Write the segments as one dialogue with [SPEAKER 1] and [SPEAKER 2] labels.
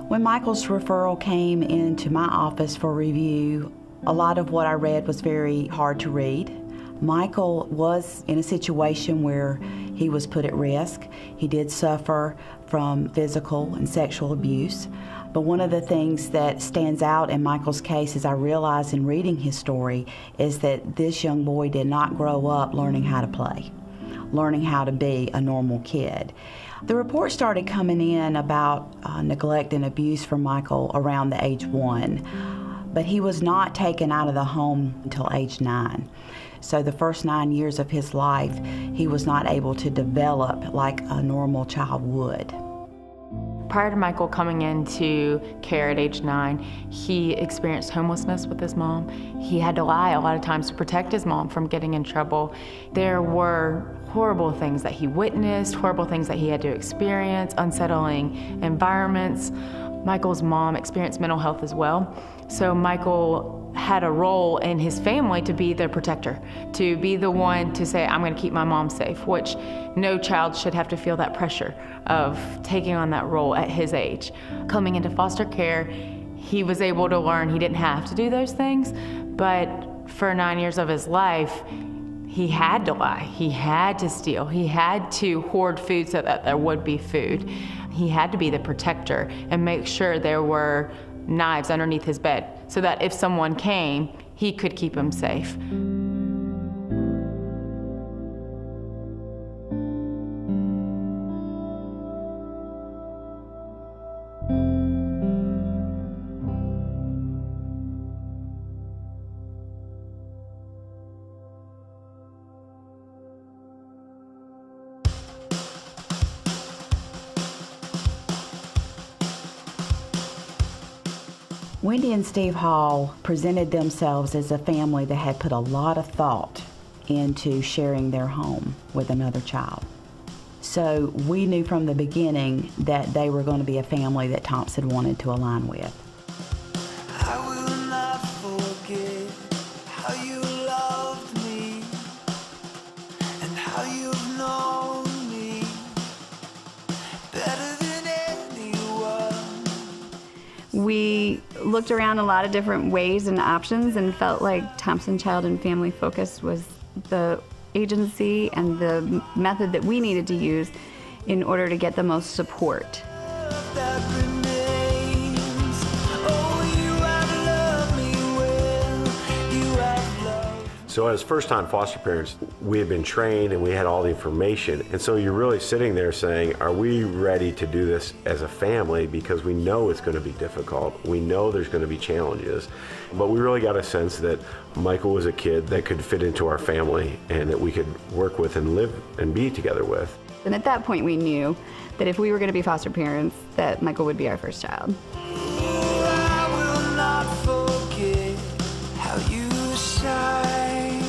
[SPEAKER 1] When Michael's referral came into my office for review, a lot of what I read was very hard to read. Michael was in a situation where he was put at risk. He did suffer from physical and sexual abuse. But one of the things that stands out in Michael's case, as I realized in reading his story, is that this young boy did not grow up learning how to play, learning how to be a normal kid. The report started coming in about neglect and abuse from Michael around the age 1, but he was not taken out of the home until age 9. So the first 9 years of his life, he was not able to develop like a normal child would.
[SPEAKER 2] Prior to Michael coming into care at age 9, he experienced homelessness with his mom. He had to lie a lot of times to protect his mom from getting in trouble. There were horrible things that he witnessed, horrible things that he had to experience, unsettling environments. Michael's mom experienced mental health as well. So Michael had a role in his family to be the protector, to be the one to say, I'm going to keep my mom safe, which no child should have to feel that pressure of taking on that role at his age. Coming into foster care, he was able to learn he didn't have to do those things, but for 9 years of his life, he had to lie, he had to steal, he had to hoard food so that there would be food. He had to be the protector and make sure there were knives underneath his bed so that if someone came, he could keep them safe.
[SPEAKER 1] Wendy and Steve Hall presented themselves as a family that had put a lot of thought into sharing their home with another child. So we knew from the beginning that they were going to be a family that Thompson wanted to align with.
[SPEAKER 3] I will not forget how you loved me and how you've known me better than anyone.
[SPEAKER 4] We looked around a lot of different ways and options and felt like Thompson Child and Family Focus was the agency and the method that we needed to use in order to get the most support.
[SPEAKER 5] So as first-time foster parents, we had been trained and we had all the information. And so you're really sitting there saying, are we ready to do this as a family? Because we know it's going to be difficult. We know there's going to be challenges. But we really got a sense that Michael was a kid that could fit into our family and that we could work with and live and be together with.
[SPEAKER 4] And at that point we knew that if we were going to be foster parents, that Michael would be our first child.
[SPEAKER 3] I will not forget how you shine.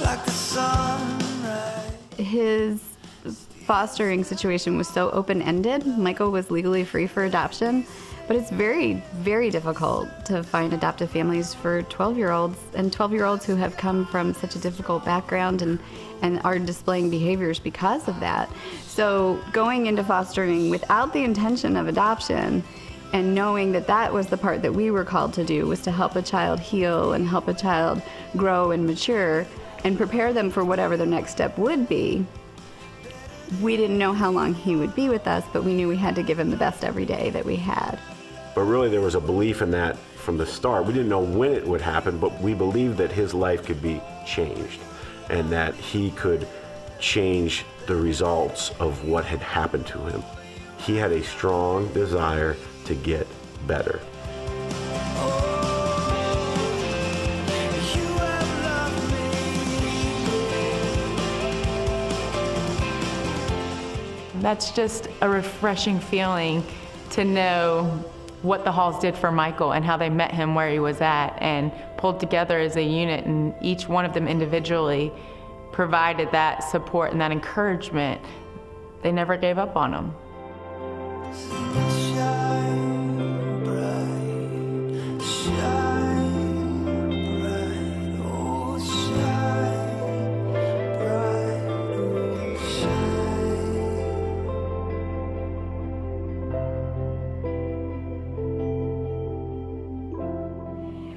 [SPEAKER 3] Like the sunrise.
[SPEAKER 4] His fostering situation was so open-ended. Michael was legally free for adoption, but it's very, very difficult to find adoptive families for 12-year-olds and 12-year-olds who have come from such a difficult background and are displaying behaviors because of that. So going into fostering without the intention of adoption and knowing that that was the part that we were called to do, was to help a child heal and help a child grow and mature and prepare them for whatever their next step would be. We didn't know how long he would be with us, but we knew we had to give him the best every day that we had.
[SPEAKER 5] But really there was a belief in that from the start. We didn't know when it would happen, but we believed that his life could be changed and that he could change the results of what had happened to him. He had a strong desire to get better.
[SPEAKER 2] That's just a refreshing feeling to know what the Halls did for Michael and how they met him where he was at and pulled together as a unit, and each one of them individually provided that support and that encouragement. They never gave up on him.
[SPEAKER 3] Shine bright, shine bright, oh shine bright, oh shine.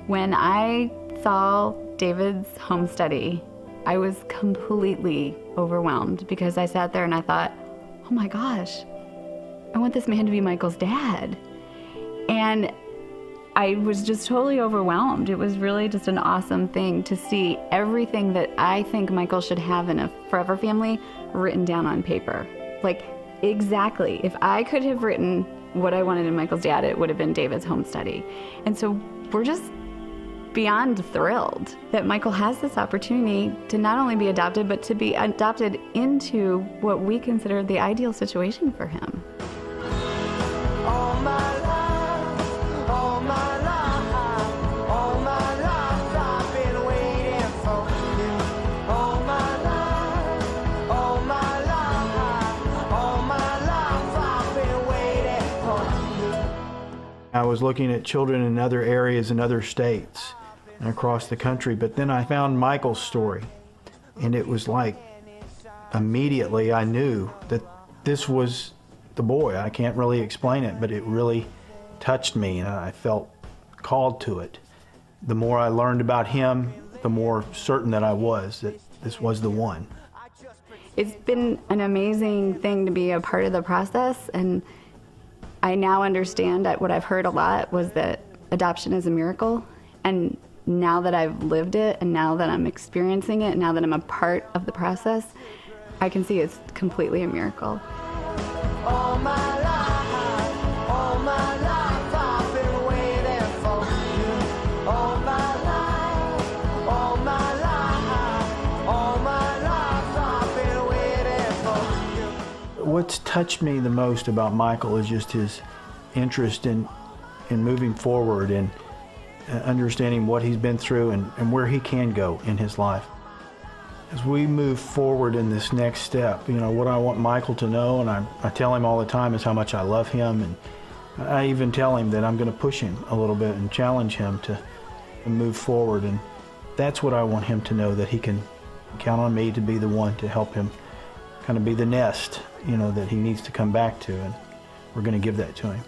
[SPEAKER 4] When I saw David's home study, I was completely overwhelmed because I sat there and I thought, oh my gosh, I want this man to be Michael's dad. And I was just totally overwhelmed. It was really just an awesome thing to see everything that I think Michael should have in a forever family written down on paper. Like, exactly. If I could have written what I wanted in Michael's dad, it would have been David's home study. And so we're just beyond thrilled that Michael has this opportunity to not only be adopted, but to be adopted into what we consider the ideal situation for him.
[SPEAKER 3] All my life, all my life, all my life I've been waiting for you. All my life, all my life, all my life I've been waiting for you.
[SPEAKER 6] I was looking at children in other areas in other states and across the country, but then I found Michael's story, and it was like immediately I knew that this was the boy. I can't really explain it, but it really touched me, and I felt called to it. The more I learned about him, the more certain that I was that this was the one.
[SPEAKER 4] It's been an amazing thing to be a part of the process, and I now understand that what I've heard a lot was that adoption is a miracle, and now that I've lived it, and now that I'm experiencing it, and now that I'm a part of the process, I can see it's completely a miracle.
[SPEAKER 3] All my life I've been waiting for you. All my life, all my life, all my life I've been waiting for you.
[SPEAKER 6] What's touched me the most about Michael is just his interest in moving forward and understanding what he's been through and where he can go in his life. As we move forward in this next step, you know, what I want Michael to know, and I tell him all the time, is how much I love him, and I even tell him that I'm going to push him a little bit and challenge him to move forward, and that's what I want him to know, that he can count on me to be the one to help him kind of be the nest, you know, that he needs to come back to, and we're going to give that to him.